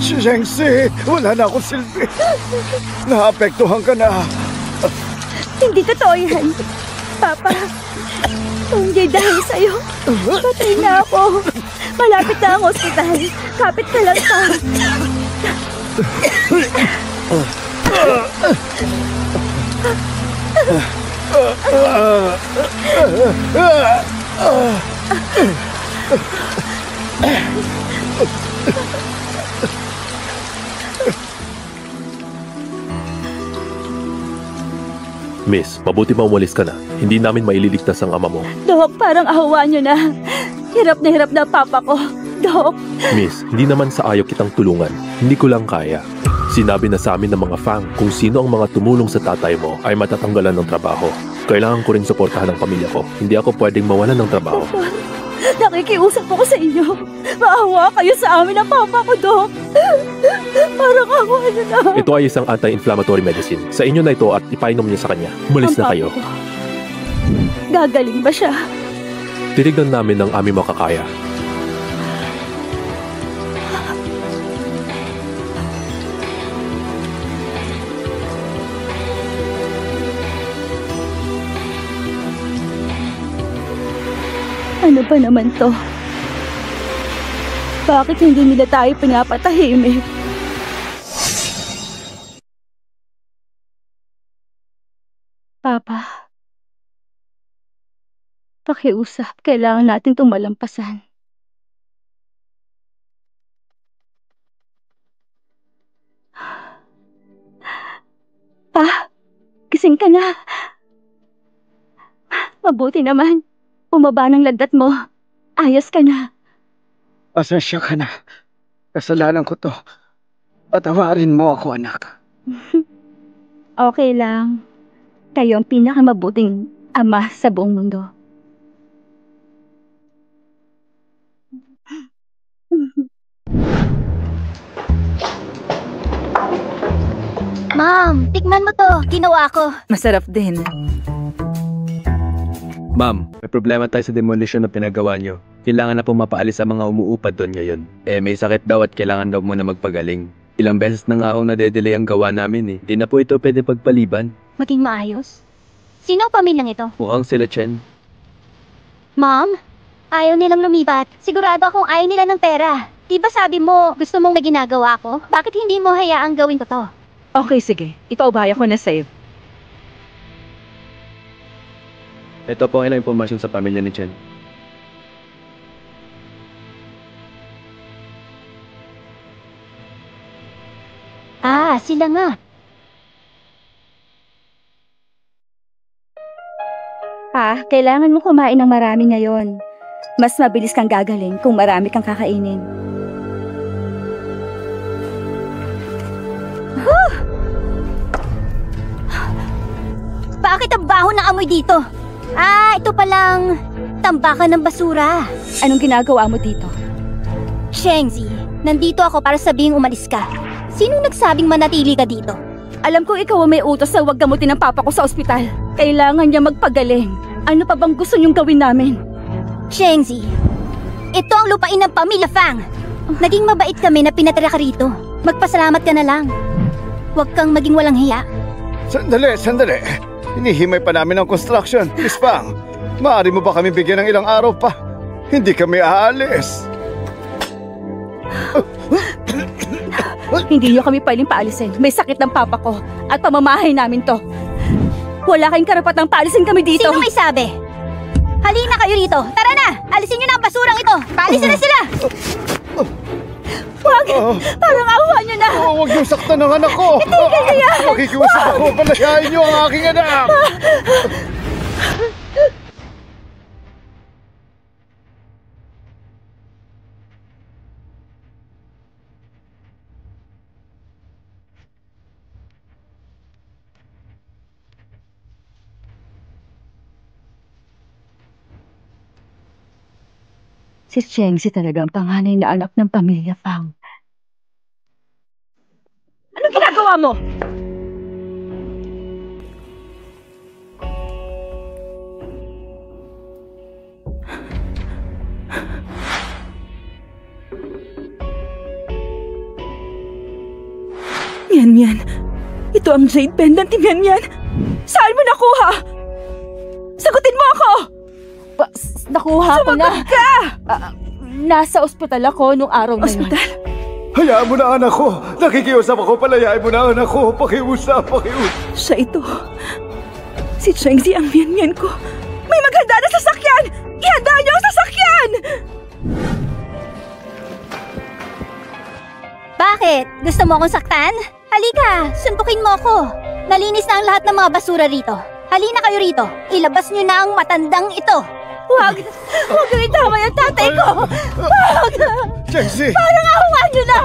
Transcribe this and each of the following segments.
Shengsi, wala na akong silbi. Naapektuhan ka na. Hindi totoo yan. Papa, kung hindi dahil sa'yo, patay na ako. Malapit na ang ospital. Kapit ka lang pa. Miss, mabuti ba umalis ka na? Hindi namin maililigtas ang ama mo. Dok, parang ahawa niyo na. Hirap na papa ko. Dok. Miss, hindi naman sa ayaw kitang tulungan. Hindi ko lang kaya. Sinabi na sa amin ng mga fang kung sino ang mga tumulong sa tatay mo ay matatanggalan ng trabaho. Kailangan ko ring suportahan ang pamilya ko. Hindi ako pwedeng mawalan ng trabaho. Nakikiusap ako sa inyo. Maawa kayo sa amin ng papa ko, Dok. Parang awa niyo na. Ito ay isang anti-inflammatory medicine. Sa inyo na ito at ipainom niyo sa kanya. Umalis na kayo. Gagaling ba siya? Tinignan namin ng aming makakaya. Ano ba naman to? Bakit hindi nila tayo pinapatahimik? Papa, pakiusap. Kailangan natin itong malampasan. Pa, gising ka na. Mabuti naman. Bumaba ng landat mo. Ayos ka na. Pasensya ka na. Kasalanan ko to. Patawarin mo ako, anak. Okay lang. Kayo ang pinakamabuting ama sa buong mundo. Ma'am, tikman mo to. Ginawa ko. Masarap din. Ma'am, may problema tayo sa demolition na pinagawa nyo. Kailangan na pong mapaalis ang mga umuupad doon ngayon. May sakit daw at kailangan daw muna magpagaling. Ilang beses na nga akong nadedelay ang gawa namin eh. Di na po ito pwede pagpaliban. Maging maayos? Sino ang pamilyang ito? Mukhang sila Chen. Ma'am, ayaw nilang lumipat. Sigurado akong ayaw nila ng pera. Di ba sabi mo gusto mong may ginagawa ko? Bakit hindi mo hayaang gawin ko to? Okay, sige. Ipaubaya ko na sa'yo. Ito po ang ilang impormasyon sa pamilya ni Chen. Ah, sila nga. Pa, kailangan mo kumain ng marami ngayon. Mas mabilis kang gagaling kung marami kang kakainin. Bakit ang baho ng amoy dito? Ah, ito palang tambakan ng basura. Anong ginagawa mo dito? Shengzi, nandito ako para sabihing umalis ka. Sino nagsabing manatili ka dito? Alam ko ikaw ang may utos na huwag gamutin ng papa ko sa ospital. Kailangan niya magpagaling. Ano pa bang gusto niyong gawin namin? Shengzi, ito ang lupain ng pamilya Fang. Naging mabait kami na pinatira ka rito. Magpasalamat ka na lang. Huwag kang maging walang hiya. Sandali. Hinihimay pa namin ang construction. Miss Fang, maaari mo ba kami bigyan ng ilang araw pa? Hindi kami aalis. Hindi niyo kami pwedeng paalisin. May sakit ng papa ko at pamamahay namin to. Wala kayong karapatang paalisin kami dito. Sino may sabi? Halina kayo rito. Tara na! Alisin niyo na ang basurang ito. Paalisin na sila! Wag! Parang awa niyo na! Huwag niyo saktan ang anak ko! Itigil niyo yan! Makikiusap ako, palayain niyo ang aking anak! Si Chengsi talaga ang panganay na anak ng pamilya Fang. Anong ginagawa mo? Yan. Ito ang jade pendant ni Yan. Saan mo nakuha? Sagutin mo ako! Nakuha ko na. Sumagot ka! Nasa ospital ako nung araw na yun. Ospital? Hayaan mo na, anak ko. Nakikiusap ako, palayain mo na, anak ko. Pakiusap. Siya ito. Si Chengzi ang Yan ko. May maghanda na sasakyan! Ihanda niyo ang sasakyan! Bakit? Gusto mo akong saktan? Halika, suntukin mo ako. Nalinis na ang lahat ng mga basura rito. Halina kayo rito. Ilabas niyo na ang matandang ito. Huwag niyo itama yung tatay ko! Huwag! Chengzi! Parang ahuan niyo na!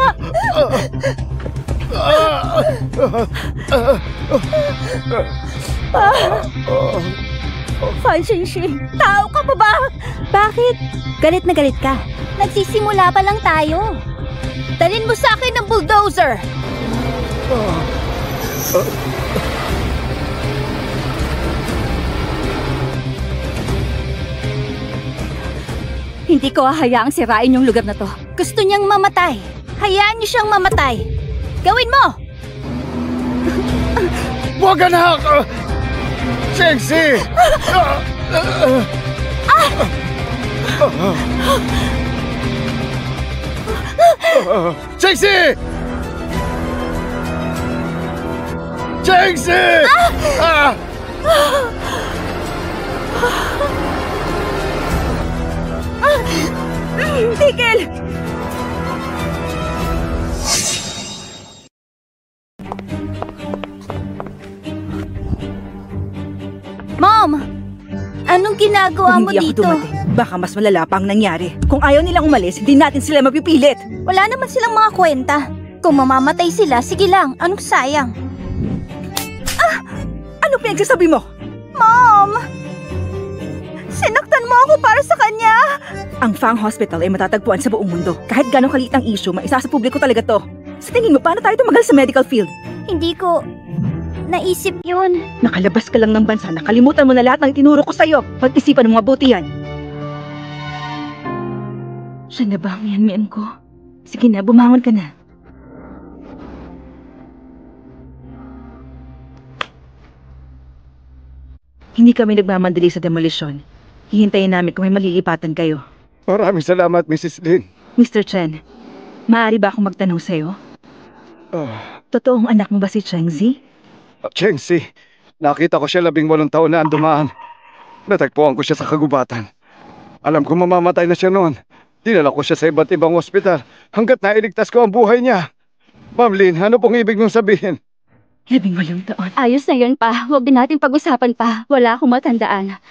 Fan Xingxing, tao ka pa ba? Bakit? Galit na galit ka. Nagsisimula pa lang tayo. Dalhin mo sa akin ng bulldozer! Hindi ko hahayaang sirain yung lugar na to. Gusto niyang mamatay. Hayaan niyo siyang mamatay. Gawin mo! Huwag, anak! Chengzi! Chengzi! Chengzi! Tigil! Mom! Anong ginagawa Kung mo hindi ako dito? dumating, baka mas malala pa ang nangyari. Kung ayaw nilang umalis, hindi natin sila mapipilit. Wala naman silang mga kwenta. Kung mamamatay sila, sige lang. Anong sayang? Ano pinagsasabi mo? Mom! Sinaktan mo ako para sa kanya! Ang Fang Hospital ay matatagpuan sa buong mundo. Kahit gano'ng kaliit ang issue, maisa sa publiko talaga to. Sa tingin mo, paano tayo tumagal sa medical field? Hindi ko naisip yun. Nakalabas ka lang ng bansa, nakalimutan mo na lahat ng itinuro ko sa'yo. Pag-isipan mo mabuti yan. Siya na ba ang yan ko? Sige na, bumangon ka na. Hindi kami nagmamandali sa demolisyon. Hihintayin namin kung may malilipatan kayo. Maraming salamat, Mrs. Lin. Mr. Chen, maaari ba akong magtanong sa'yo? Totoong anak mo ba si Chengzi? Chengzi, nakita ko siya 18 taon na ang dumaan. Natagpuan ko siya sa kagubatan. Alam ko mamamatay na siya noon. Dinala ko siya sa iba't ibang ospital hanggat nailigtas ko ang buhay niya. Ma'am Lin, ano pong ibig mong sabihin? 18 taon. Ayos na yun pa. Huwag din natin pag-usapan pa. Wala akong matandaan.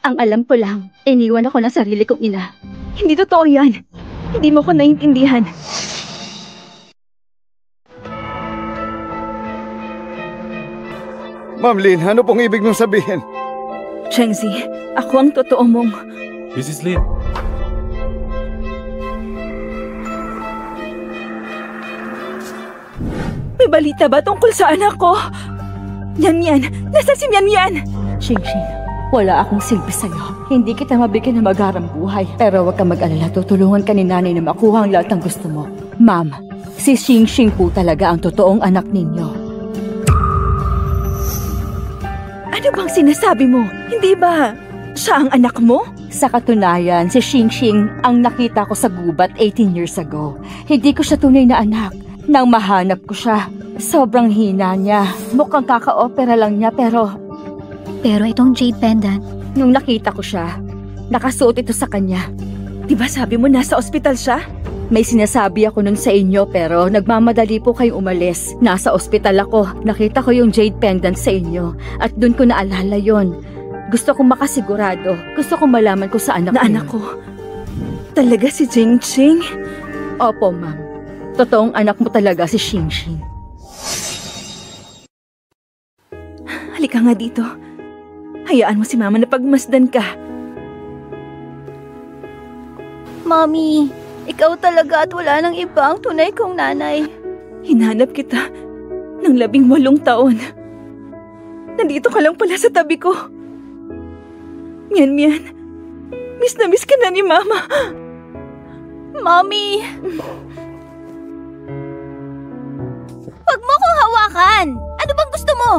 Ang alam ko lang, iniwan ako ng sarili kong ina. Hindi totoo yan. Hindi mo ko naiintindihan. Ma'am Lin, ano pong ibig mong sabihin? Chengzi, ako ang totoo mong... Mrs. Lin, May balita ba tungkol sa anak ko? Yan. Nasaan si Yan? Xingxing, wala akong silbi sa'yo. Hindi kita mabigyan ng magarang buhay. Pero huwag kang mag-alala, tutulungan ka ni nanay na makuha ang lahat ng gusto mo. Ma'am, si Xingxing po talaga ang totoong anak ninyo. Ano bang sinasabi mo? Hindi ba siya ang anak mo? Sa katunayan, si Xingxing ang nakita ko sa gubat 18 years ago. Hindi ko siya tunay na anak. Nang mahanap ko siya, sobrang hina niya. Mukhang kaka-opera lang niya pero Pero itong jade pendant, nung nakita ko siya, nakasuot ito sa kanya. Di ba sabi mo nasa ospital siya? May sinasabi ako nun sa inyo pero nagmamadali po kayong umalis. Nasa ospital ako, nakita ko yung jade pendant sa inyo at dun ko naalala yon. Gusto kong makasigurado, gusto kong malaman kung saan ako. Na anak ko. Talaga si Jingqing? Opo, ma'am. Totoong anak mo talaga si Xingxing. Halika nga dito. Hayaan mo si Mama na pagmasdan ka. Mommy, ikaw talaga at wala nang iba ang tunay kong nanay. Hinanap kita ng 18 taon. Nandito ka lang pala sa tabi ko. Mian, miss na miss ka na ni Mama. Mommy! Huwag mo kong hawakan! Ano bang gusto mo?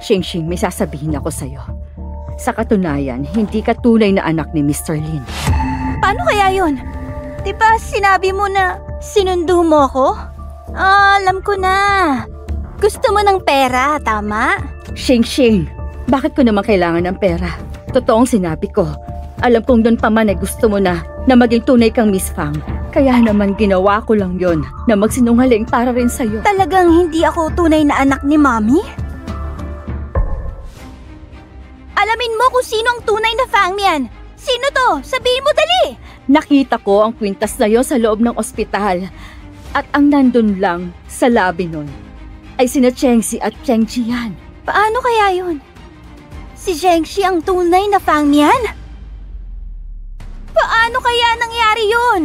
Xingxing, may sasabihin ako sa'yo. Sa katunayan, hindi ka tunay na anak ni Mr. Lin. Paano kaya yun? Diba sinabi mo na sinundo mo ako? Alam ko na. Gusto mo ng pera, tama? Xingxing, bakit ko naman kailangan ng pera? Totoong sinabi ko. Alam kong doon pa man ay gusto mo na maging tunay kang Miss Fang. Kaya naman ginawa ko lang yon na magsinungaling para rin sa'yo. Talagang hindi ako tunay na anak ni Mommy? Alamin mo kung sino ang tunay na Fang Mian. Sino to? Sabihin mo dali! Nakita ko ang kwintas na yon sa loob ng ospital. At ang nandun lang sa labi nun ay sina Chengxi at Cheng Jian. Paano kaya yun? Si Chengxi ang tunay na Fang Mian? Paano kaya nangyari yun?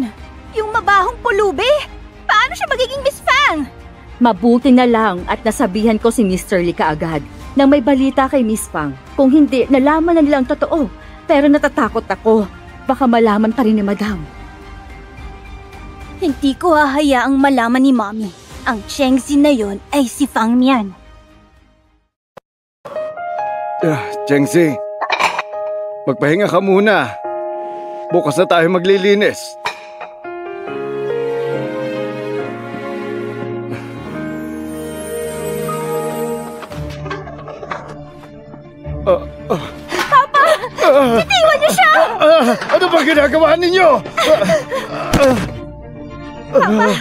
Yung mabahong pulubi? Paano siya magiging Miss Fang? Mabuti na lang at nasabihan ko si Mr. Lee kaagad nang may balita kay Miss Fang. Kung hindi, nalaman na nilang totoo. Pero natatakot ako. Baka malaman pa rin ni Madam. Hindi ko hahayaang malaman ni Mommy. Ang Chengxi na yon ay si Fang Mian. Chengxi, magpahinga ka muna. Bukas na tayo maglilinis. Papa! Itiwan niyo siya! Ano ba ginagawa ninyo? Papa!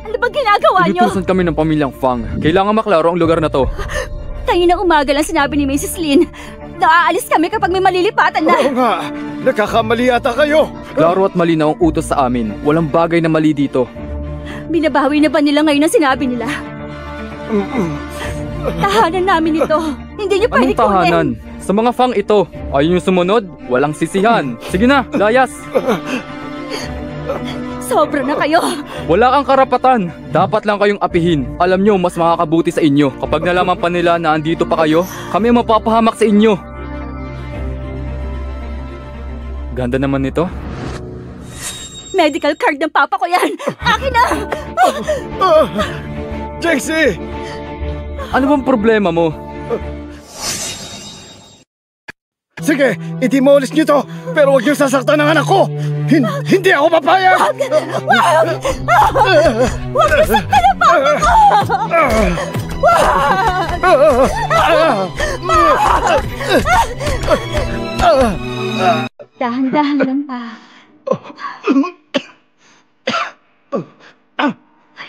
Ano ba ginagawa niyo? Inutusan kami ng pamilyang Fang. Kailangan maklaro ang lugar na to. Kaninang umaga lang sinabi ni Mrs. Lin na aalis kami kapag may malilipatan na. Oo nga, nagkakamali ata kayo. Klaro at malinaw ang utos sa amin. Walang bagay na mali dito. Binabawi na ba nila ngayon ang sinabi nila? Tahanan namin ito. Hindi niyo pwede Anong tahanan? Sa mga Fang ito. Ayaw niyo sumunod? Walang sisihan. Sige na, layas! Sobra na kayo. Wala kang karapatan. Dapat lang kayong apihin. Alam nyo, mas makakabuti sa inyo. Kapag nalaman pa nila na andito pa kayo, kami ang mapapahamak sa inyo. Ganda naman nito. Medical card ng papa ko yan. Akin na! Chengxi! Ano bang problema mo? Sige, i-demolish niyo to. Pero huwag niyo sasaktan ng anak ko. Hindi ako papayag! Huwag niyo saktan ang papa ko! Dahan-dahan lang pa.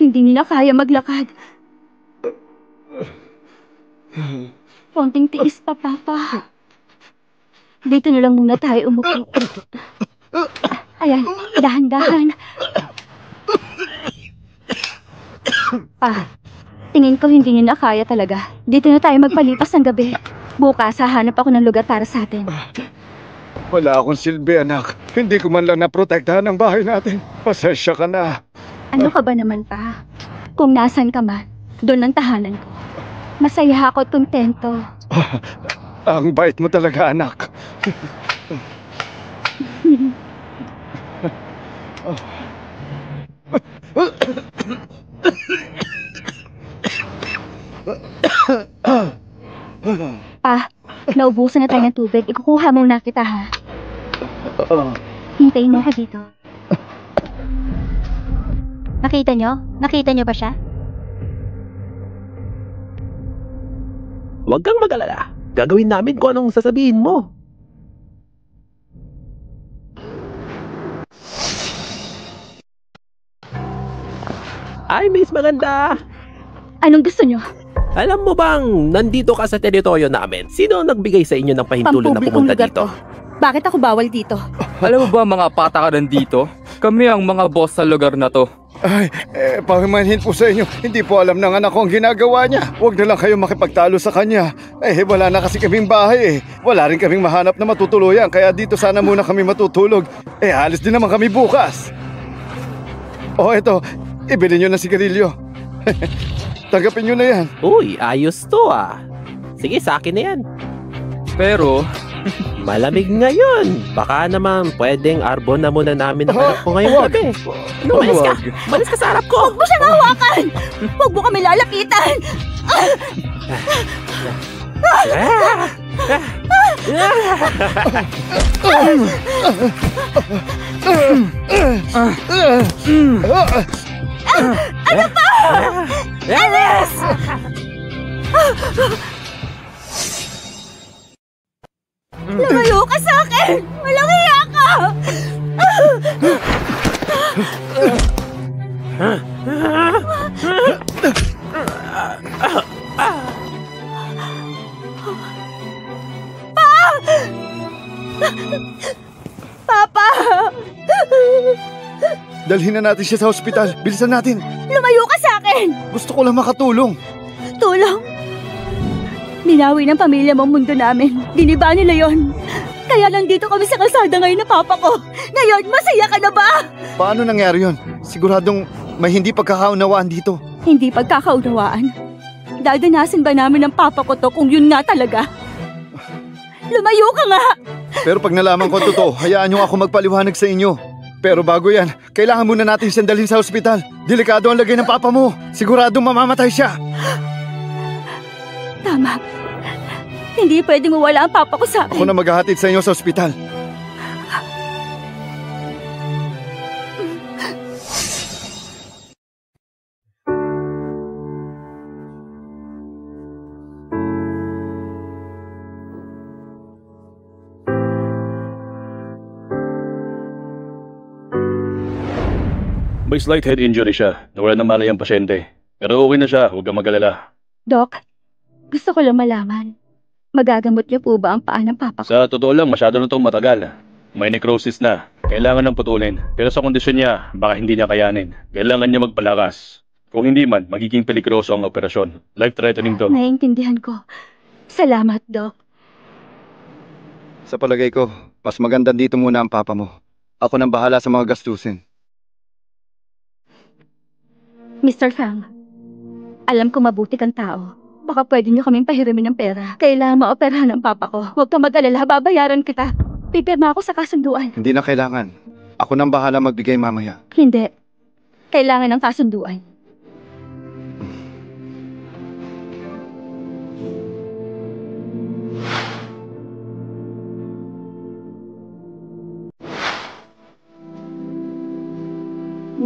Hindi nila kaya maglakad. Konting tiis pa, Papa. Dito na lang muna tayo umupo. Ayan, dahan-dahan. Pa, tingin ko hindi niya na kaya talaga. Dito na tayo magpalipas ng gabi. Bukas, hahanap ako ng lugar para sa atin. Wala akong silbi, anak. Hindi ko man lang naprotektahan ang bahay natin. Pasensya ka na. Ano ka ba naman, Pa? Kung nasan ka man, doon ang tahanan ko. Masaya ako at kontento. Ang bait mo talaga, anak. Pa, naubusan na tayo ng tubig. Ikukuha muna kita, ha? Hintayin mo ka dito. Nakita niyo? Nakita niyo ba siya? Huwag kang mag-alala. Gagawin namin kung anong sasabihin mo. Ay, Miss Maganda! Anong gusto nyo? Alam mo bang nandito ka sa teritoryo namin? Sino ang nagbigay sa inyo ng pahintulot na Pampublikong pumunta lugar dito? to. Bakit ako bawal dito? Alam mo ba mga patakaran dito? Kami ang mga boss sa lugar na to. Ay, pahimanhin po sa inyo. Hindi po alam ng anak ko ang ginagawa niya. Huwag na lang kayo makipagtalo sa kanya. Wala na kasi kaming bahay . Wala rin kaming mahanap na matutuluyan. Kaya dito sana muna kami matutulog. Alis din naman kami bukas. Eto. Ibili nyo na sigarilyo. Tanggapin nyo na yan. Uy, ayos to ah. Sige, sa akin na yan. Pero, Malamig ngayon. Baka naman pwedeng arbon na muna namin ang anak ko ngayong gabi. Umalis ka! Umalis ka sa harap ko! Huwag mo siyang hawakan! Huwag mo kami lalapitan! Ano ba? Alice! Lumayo ka sa akin! Walang hiya ka! Papa! Dalhin na natin siya sa ospital. Bilisan natin. Lumayo ka sa akin! Gusto ko lang makatulong. Tulong! Ninawi ng pamilya mo ang mundo namin. Diniba nila yon. Kaya nandito kami sa kalsada ngayon na papa ko. Ngayon, masaya ka na ba? Paano nangyari yon? Siguradong may hindi pagkakaunawaan dito. Hindi pagkakaunawaan. Dadanasin ba namin ng papa ko to kung yun nga talaga? Lumayo ka nga! Pero pag nalaman ko totoo, hayaan niyo ako magpaliwanag sa inyo. Pero bago yan, kailangan muna natin siyang dalhin sa ospital. Delikado ang lagay ng papa mo. Siguradong mamamatay siya. Tama. Hindi pwedeng mawala ang papa ko sa akin. Ako na maghahatid sa inyo sa ospital. May slight head injury siya. Nawala ng malay ang pasyente. Pero okay na siya, huwag kang mag-alala. Doc, gusto ko lang malaman. Magagamot niyo po ba ang paa ng papa ko? Sa totoo lang, masyado na itong matagal. May necrosis na. Kailangan ng putulin. Pero sa kondisyon niya, baka hindi niya kayanin. Kailangan niya magpalakas. Kung hindi man, magiging peligroso ang operasyon. Life-threatening to. Naiintindihan ko. Salamat, Doc. Sa palagay ko, mas maganda dito muna ang papa mo. Ako nang bahala sa mga gastusin. Mr. Fang, alam ko mabuti kang tao. Baka pwede niyo kaming pahiramin ng pera. Kailangan maoperahan ng papa ko. Huwag kang mag-alala, babayaran kita. Pipirma ako sa kasunduan. Hindi na kailangan. Ako nang bahala magbigay mamaya. Hindi. Kailangan ng kasunduan.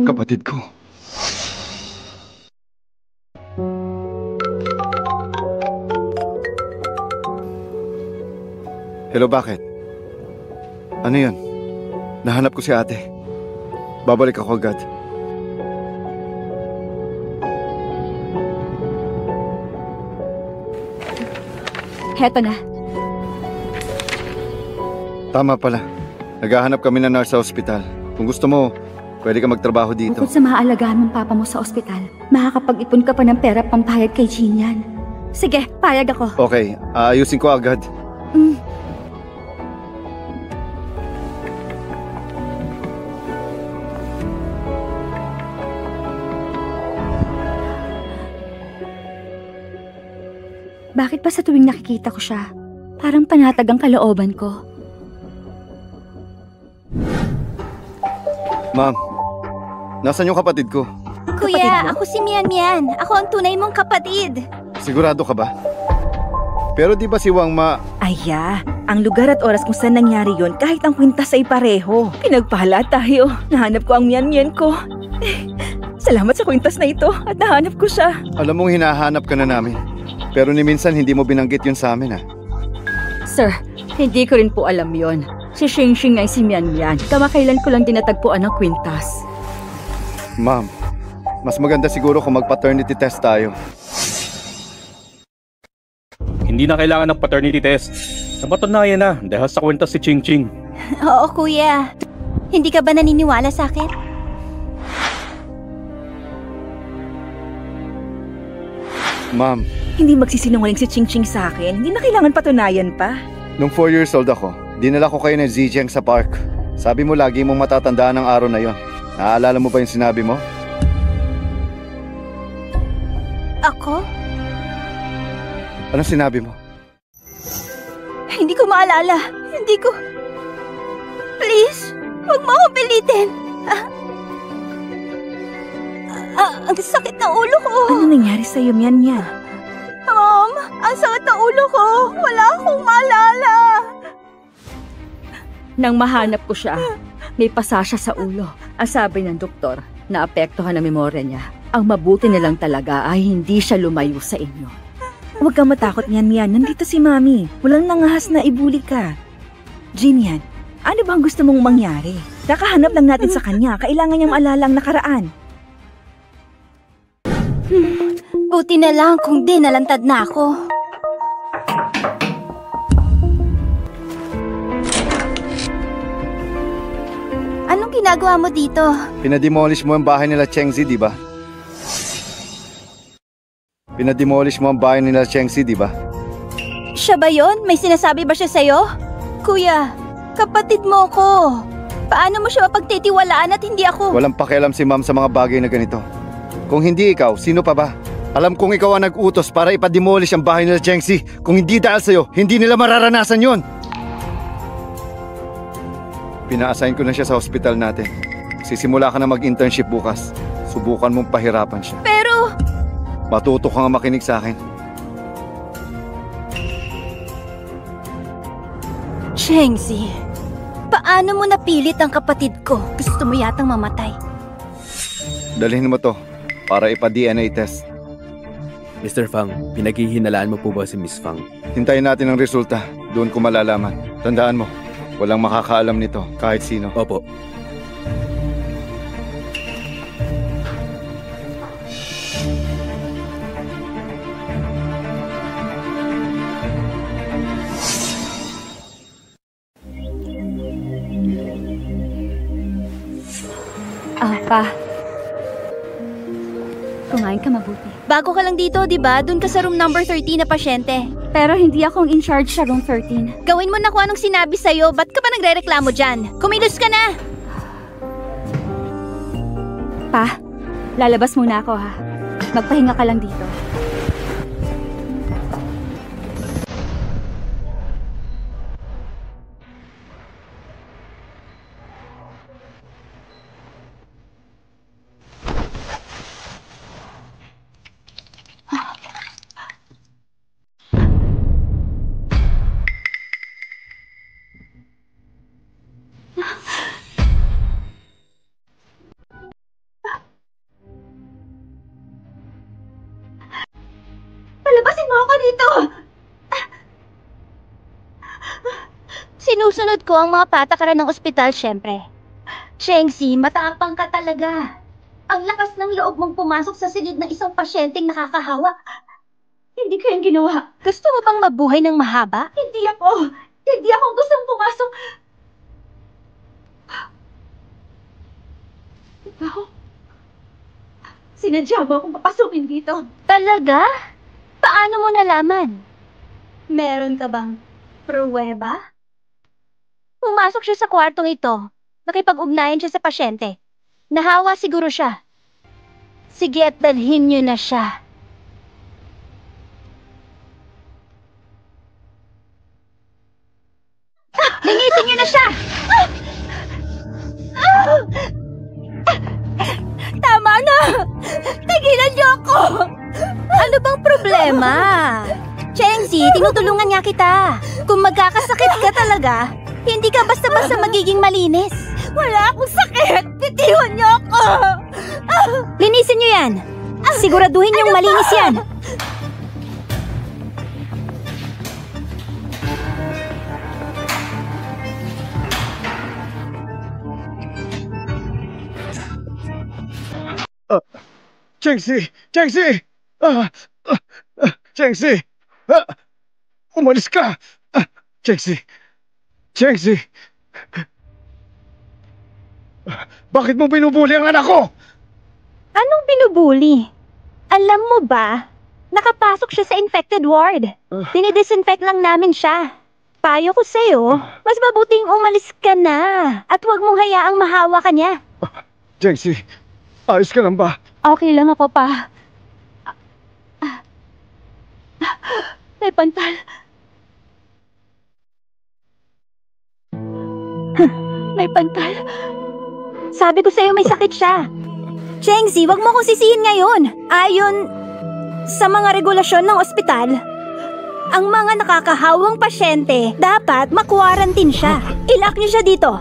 Kapatid ko. Hello, bakit? Ano yun? Nahanap ko si ate. Babalik ako agad. Heto na. Tama pala. Naghahanap kami ng nurse sa ospital. Kung gusto mo, pwede ka magtrabaho dito. Bukod sa maaalagaan ng papa mo sa ospital, makakapag-ipon ka pa ng pera pampayad kay Jinian. Sige, payag ako. Okay, aayusin ko agad. Bakit ba sa tuwing nakikita ko siya, parang panatag ang kalooban ko? Ma'am, nasan yung kapatid ko? Kuya, ako si Mian Mian. Ako ang tunay mong kapatid. Sigurado ka ba? Pero di ba si Wang Ma... Aya, ang lugar at oras kung saan nangyari yon kahit ang kwintas ay pareho. Pinagpala tayo. Nahanap ko ang Mian-Mian ko. Salamat sa kwintas na ito at nahanap ko siya. Alam mong hinahanap ka na namin. Pero ni minsan hindi mo binanggit yun sa amin, ha? Sir, hindi ko rin po alam yon. Si Xing ay si Mian-Mian. Kamakailan ko lang dinatagpuan ng kwintas. Ma'am, mas maganda siguro kung mag-paternity test tayo. Hindi na kailangan ng paternity test. Napatunayan na dahil sa kwenta si Ching Ching. Oo, kuya. Hindi ka ba naniniwala sa akin? Ma'am, Hindi magsisinungaling si Ching Ching sa akin. Hindi na kailangan patunayan pa. nung 4 years old ako, dinala ko kayo ng Zijiang sa park. Sabi mo lagi mong matatandaan ang araw na yon. Naaalala mo ba yung sinabi mo? Ako? Anong sinabi mo? Hindi ko maalala. Hindi ko... Please, huwag mo akong pilitin. Ang sakit ng ulo ko. Ano nangyari sa'yo, Mian Mian? Mom, ang sakit ng ulo ko. Wala akong maalala. Nang mahanap ko siya, may pasa siya sa ulo. Ang sabi ng doktor, naapektuhan ang memorya niya. Ang mabuti na lang talaga ay hindi siya lumayo sa inyo. Huwag kang matakot, Mian Mian. Nandito si Mami. Walang nangahas na ibuli ka. Jimian, ano bang gusto mong mangyari? Kakahanap lang natin sa kanya. Kailangan niyang maalala ang nakaraan. Buti na lang kung di nalantad na ako. Anong ginagawa mo dito? Pinademolish mo ang bahay nila Chengzi, di ba? Pinademolish mo ang bahay nila Chengzi, di ba? Siya ba yon? May sinasabi ba siya sa'yo? Kuya, kapatid mo ko. Paano mo siya mapagtitiwalaan at hindi ako? Walang pakialam si ma'am sa mga bagay na ganito. Kung hindi ikaw, sino pa ba? Alam kong ikaw ang nag-utos para ipademolish ang bahay nila Chengzi. Kung hindi dahil sa'yo, hindi nila mararanasan yon. Pina-assign ko na siya sa hospital natin. Sisimula ka na mag-internship bukas. Subukan mong pahirapan siya. Pero... Matuto ka nga makinig sa akin. Chengzi, paano mo napilit ang kapatid ko? Gusto mo yatang mamatay. Dalhin mo to para ipa-DNA test. Mr. Fang, pinaghihinalaan mo po ba si Miss Fang? Hintayin natin ang resulta. Doon ko malalaman. Tandaan mo, walang makakaalam nito kahit sino. Opo. Pa. Kumain ka mabuti. Bago ka lang dito, di ba? Doon ka sa room number 13 na pasyente. Pero hindi akong in charge sa room 13. Gawin mo na kung anong sinabi sa'yo. Ba't ka pa nagre-reklamo dyan? Kumilos ka na! Pa, lalabas muna ako ha. Magpahinga ka lang dito. Palabasin mo ako dito! Sinusunod ko ang mga patakaran ng ospital, syempre. Chengzi, matapang ka talaga. Ang lakas ng loob mong pumasok sa silid ng isang pasyenteng nakakahawa. Hindi ko yung ginawa. Gusto mo bang mabuhay ng mahaba? Hindi ako gustong pumasok. Ikaw? Sinadya mo akong papasukin dito. Talaga? Paano mo nalaman? Meron ka bang pruweba? Pumasok siya sa kwartong ito. Nakipag-ugnayan siya sa pasyente. Nahawa siguro siya. Sige at dalhin niyo na siya. Lingisin niyo na siya! Tama na! Tigilan niyo ako! Ano bang problema? Chengzi, tinutulungan nga kita. Kung magkakasakit ka talaga, hindi ka basta-basta magiging malinis. Wala akong sakit! Bitiwan niyo ako! Linisin niyo yan! Siguraduhin niyong malinis yan! Chengzi! Chengzi! Chengzi! Umalis ka! Chengzi! Chengzi! Bakit mo binubuli ang anak ko? Anong binubuli? Alam mo ba, nakapasok siya sa infected ward. Dinidisinfect lang namin siya. Payo ko sa'yo, mas mabuting umalis ka na at huwag mong hayaang mahawa ka niya. Chengzi, ayos ka lang ba? Okay lang ako pa. May pantal. May pantal. Sabi ko sa'yo may sakit siya. Chengzi, wag mo akong sisihin ngayon. Ayon sa mga regulasyon ng ospital, ang mga nakakahawang pasyente dapat makwarantin siya. Ilak niyo siya dito.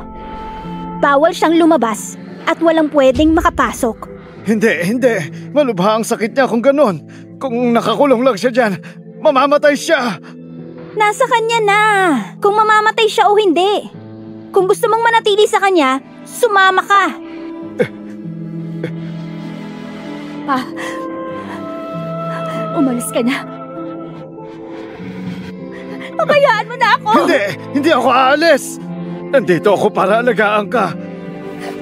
Bawal siyang lumabas at walang pwedeng makapasok. Hindi. Malubha ang sakit niya kung ganon. Kung nakakulong lang siya dyan, mamamatay siya. Nasa kanya na kung mamamatay siya o hindi. Kung gusto mong manatili sa kanya, sumama ka. Pa, umalis ka na. Pabayaan mo na ako! Hindi ako aalis! Nandito ako para alagaan ka.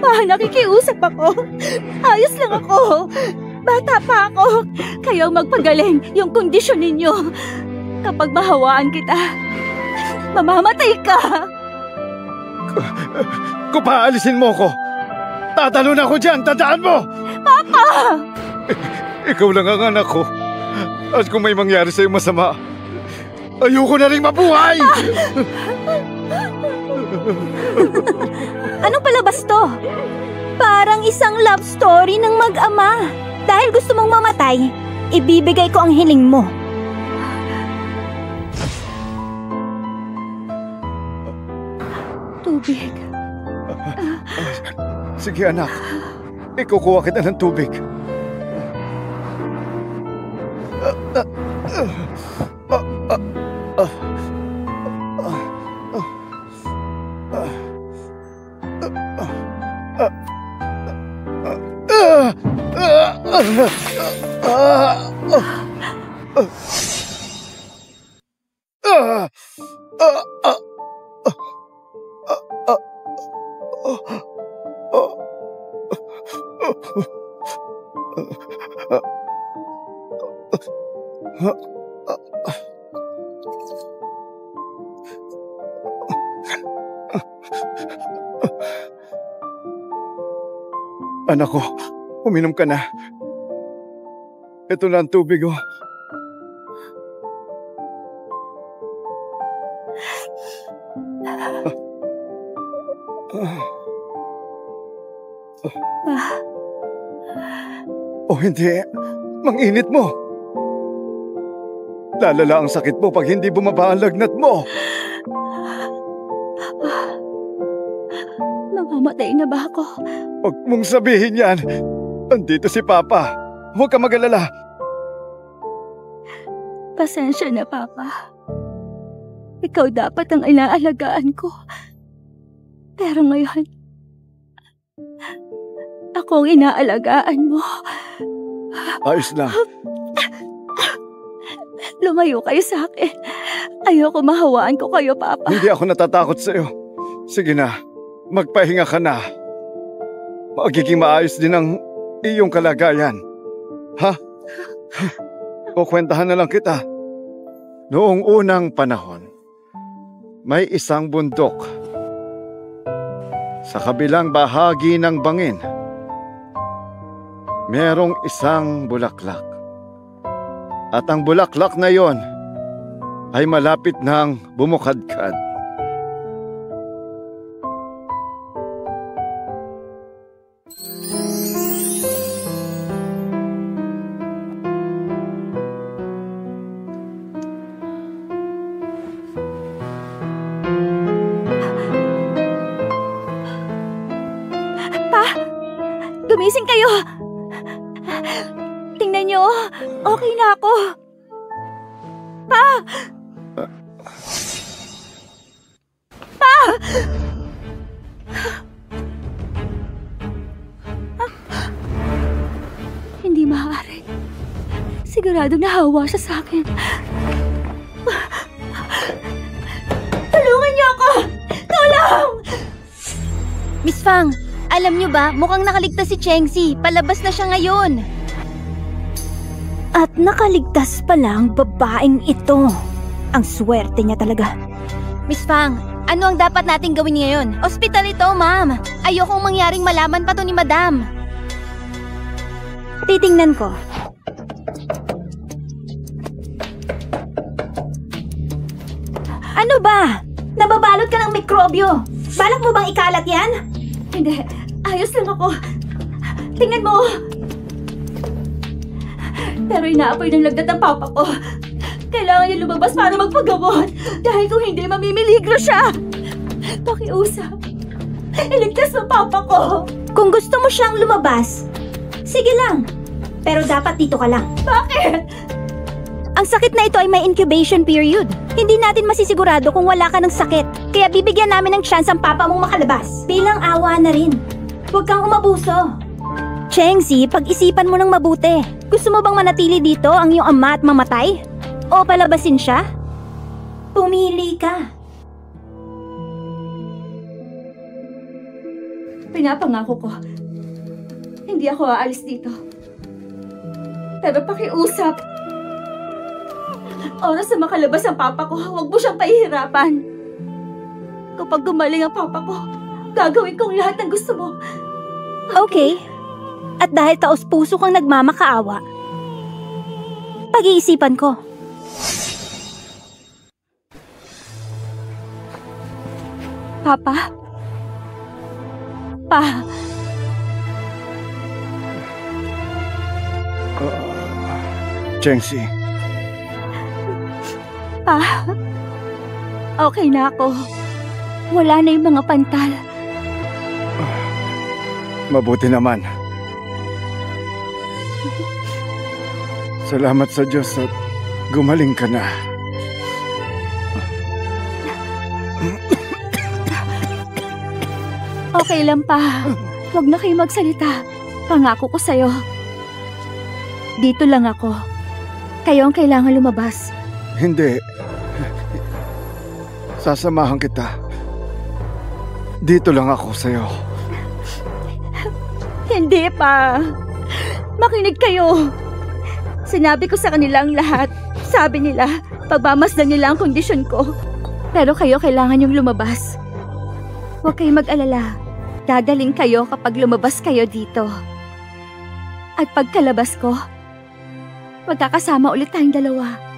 Pa, nakikiusap ako. Ayos lang ako. Bata pa ako. Kayaw magpagaling yung kondisyon ninyo. Kapag mahawaan kita, mamamatay ka. Kung paalisin mo ko, tatalon ako dyan, tandaan mo! Papa! Ikaw lang ang anak ko. At kung may mangyari sa'yo masama, ayoko na rin mabuhay! Anong palabas to? Parang isang love story ng mag-ama. Dahil gusto mong mamatay, ibibigay ko ang hiling mo. Tubig. Sige anak, ikukuha kita ng tubig. Anak ko, uminom ka na. Ito na ang tubig, oh. Oh, hindi. Manginit mo. Lalala ang sakit mo pag hindi bumaba ang lagnat mo. Mamamatay na ba ako? Huwag mong sabihin yan. Andito si Papa. Huwag ka mag-alala. Pasensya na, Papa. Ikaw dapat ang inaalagaan ko. Pero ngayon, ako ang inaalagaan mo. Ayos lang. Lumayo kayo sa akin. Ayoko mahawaan ko kayo, Papa. Hindi ako natatakot sa'yo. Sige na, magpahinga ka na. Magiging maayos din ang iyong kalagayan. Ha? Kukwentahan na lang kita. Noong unang panahon, may isang bundok. Sa kabilang bahagi ng bangin, merong isang bulaklak. At ang bulaklak na yon ay malapit nang bumukadkad. Gumising kayo! Tingnan nyo, okay na ako. Pa! Pa! Hindi maaari. Siguradong nahawa siya sa akin. Tulungan niyo ako! Tulong! Miss Fang, alam niyo ba, mukhang nakaligtas si Chengzi. Palabas na siya ngayon. At nakaligtas pala ang babaeng ito. Ang swerte niya talaga. Miss Fang, ano ang dapat nating gawin ngayon? Ospital ito, ma'am. Ayokong mangyaring malaman pa to ni Madam. Titingnan ko. Ano ba? Nababalot ka ng mikrobyo. Balak mo bang ikalat yan? Hindi, ayos lang ako. Tingnan mo. Pero inaapoy ng lagnat ang papa ko. Kailangan niya lumabas para magpagamot. Dahil kung hindi, mamimiligro siya. Pakiusap. Iligtas mo papa ko. Kung gusto mo siyang lumabas, sige lang. Pero dapat dito ka lang. Bakit? Ang sakit na ito ay may incubation period. Hindi natin masisigurado kung wala ka ng sakit. Kaya bibigyan namin ng chance ang papa mong makalabas. Bilang awa na rin. Huwag kang umabuso. Chengzi, pag-isipan mo ng mabuti. Gusto mo bang manatili dito ang iyong ama at mamatay? O palabasin siya? Pumili ka. Pinapangako ko. Hindi ako aalis dito. Pero pakiusap. Oras na makalabas ang papa ko, huwag mo siyang pahihirapan. Kapag gumaling ang papa ko, gagawin kong lahat ng gusto mo. Okay. At dahil taos-puso kang nagmamakaawa, pag-iisipan ko. Papa? Pa? Chengsi, Pa? Okay na ako. Wala na yung mga pantal. mabuti naman. Salamat sa Diyos at gumaling ka na. Okay lang pa. Huwag na kayo magsalita. Pangako ko sa'yo. Dito lang ako. Kayo ang kailangan lumabas. Hindi. Sasamahan kita. Dito lang ako sa'yo. Hindi pa. Makinig kayo. Sinabi ko sa kanila ang lahat. Sabi nila, pagmamasdan nila ang kondisyon ko. Pero kayo kailangan yung lumabas. Huwag kayong mag-alala. Dadaling kayo kapag lumabas kayo dito. At pagkalabas ko, magkakasama ulit tayong dalawa.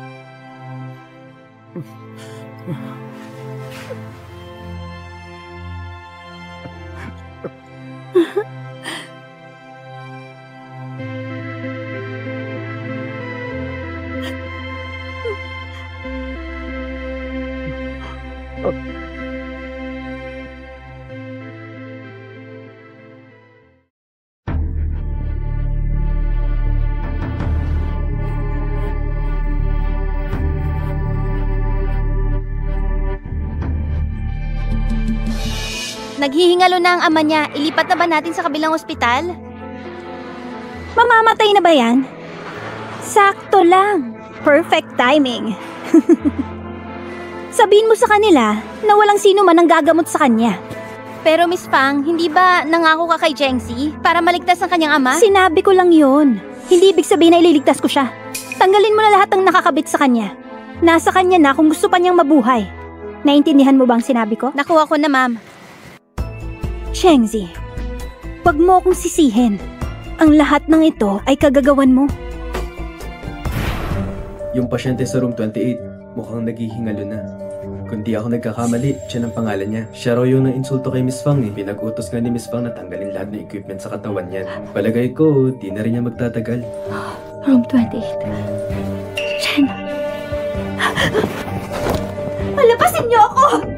Naghihingalo na ang ama niya. Ilipat na ba natin sa kabilang ospital? Mamamatay na ba yan? Sakto lang. Perfect timing. Sabihin mo sa kanila na walang sino man ang gagamot sa kanya. Pero Miss Fang, hindi ba nangako ka kay Jengzi para maligtas ang kanyang ama? Sinabi ko lang yun. Hindi ibig sabihin na ililigtas ko siya. Tanggalin mo na lahat ng nakakabit sa kanya. Nasa kanya na kung gusto pa niyang mabuhay. Naintindihan mo ba ang sinabi ko? Nakuha ko na, ma'am. Chengzi, wag mo akong sisihin. Ang lahat ng ito ay kagagawan mo. Yung pasyente sa room 28, mukhang naghihingalo na. Kung di ako nagkakamali, siya ang pangalan niya. Siya raw yung nang-insulto kay Miss Fang eh. Pinag-utos nga ni Miss Fang na tanggalin lahat ng equipment sa katawan niyan. Palagay ko, di na rin niya magtatagal. Room 28. Chen! Palabasin niyo ako!